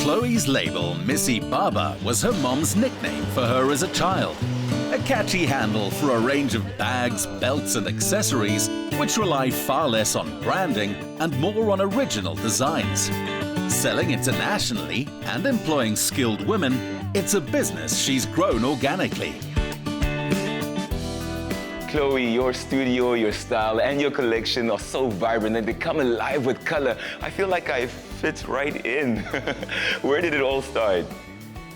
Chloe's label, Missibaba, was her mom's nickname for her as a child. A catchy handle for a range of bags, belts and accessories which rely far less on branding and more on original designs. Selling internationally and employing skilled women, it's a business she's grown organically. Chloe, your studio, your style and your collection are so vibrant and they come alive with color. I feel like I fit right in. Where did it all start?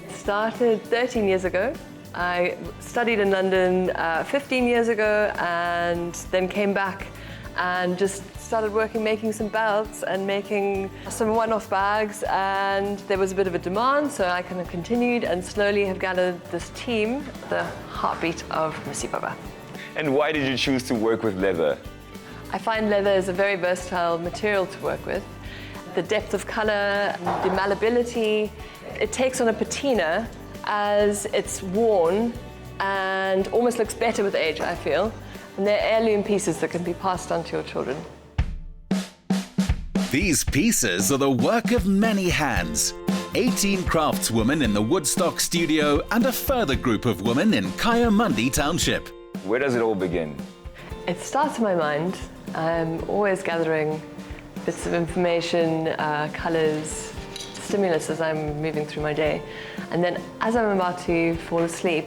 It started 13 years ago. I studied in London 15 years ago and then came back and just started working, making some belts and making some one-off bags, and there was a bit of a demand, so I kind of continued and slowly have gathered this team, the heartbeat of Missibaba. And why did you choose to work with leather? I find leather is a very versatile material to work with. The depth of color, the malleability, it takes on a patina as it's worn and almost looks better with age, I feel. And they're heirloom pieces that can be passed on to your children. These pieces are the work of many hands. 18 craftswomen in the Woodstock studio and a further group of women in Kayamandi Township. Where does it all begin? It starts in my mind. I'm always gathering bits of information, colors, stimulus as I'm moving through my day. And then as I'm about to fall asleep,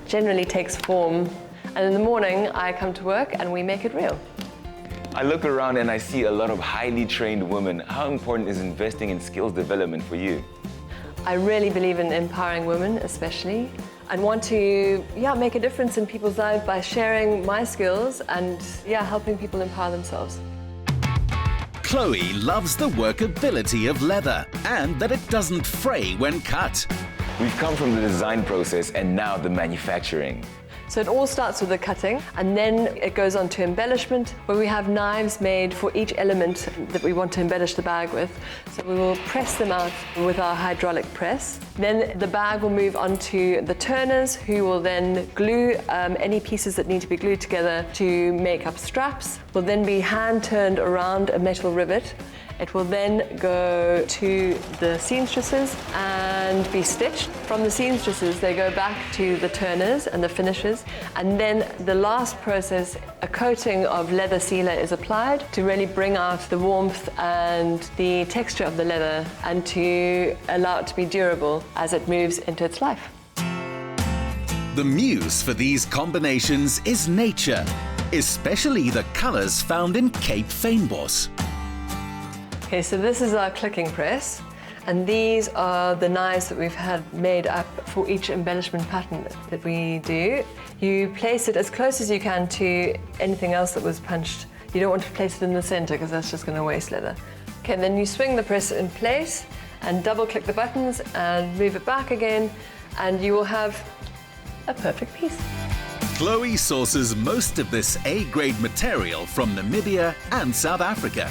generally takes form. And in the morning, I come to work and we make it real. I look around and I see a lot of highly trained women. How important is investing in skills development for you? I really believe in empowering women, especially, and want to make a difference in people's lives by sharing my skills and helping people empower themselves. Chloe loves the workability of leather and that it doesn't fray when cut. We've come from the design process and now the manufacturing. So it all starts with the cutting, and then it goes on to embellishment, where we have knives made for each element that we want to embellish the bag with. So we will press them out with our hydraulic press. Then the bag will move on to the turners, who will then glue any pieces that need to be glued together to make up straps. Will then be hand turned around a metal rivet. It will then go to the seamstresses and be stitched. From the seamstresses, they go back to the turners and the finishers. And then the last process, a coating of leather sealer is applied to really bring out the warmth and the texture of the leather and to allow it to be durable as it moves into its life. The muse for these combinations is nature, especially the colors found in Cape Fynbos. Okay, so this is our clicking press, and these are the knives that we've had made up for each embellishment pattern that we do. You place it as close as you can to anything else that was punched. You don't want to place it in the center because that's just going to waste leather. Okay, then you swing the press in place and double click the buttons and move it back again, and you will have a perfect piece. Chloe sources most of this A-grade material from Namibia and South Africa.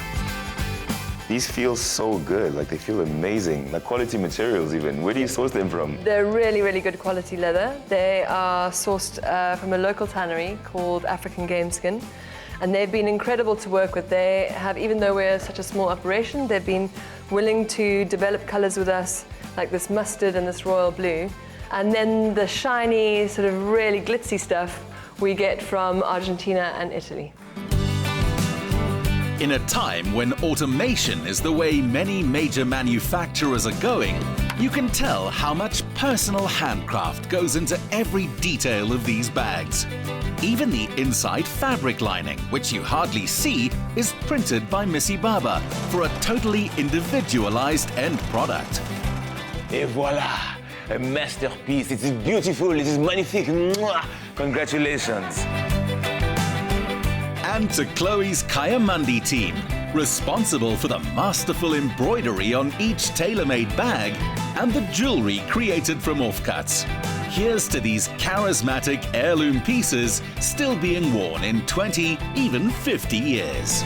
These feel so good, like they feel amazing, like quality materials even. Where do you source them from? They're really, really good quality leather. They are sourced from a local tannery called African Game Skin, and they've been incredible to work with. They have, even though we're such a small operation, they've been willing to develop colors with us, like this mustard and this royal blue. And then the shiny, sort of really glitzy stuff we get from Argentina and Italy. In a time when automation is the way many major manufacturers are going, you can tell how much personal handcraft goes into every detail of these bags. Even the inside fabric lining, which you hardly see, is printed by Missibaba for a totally individualized end product. Et voilà, a masterpiece. It is beautiful, it is magnifique. Mwah! Congratulations. And to Chloe's Kayamandi team, responsible for the masterful embroidery on each tailor-made bag and the jewelry created from offcuts. Here's to these charismatic heirloom pieces still being worn in 20, even 50 years.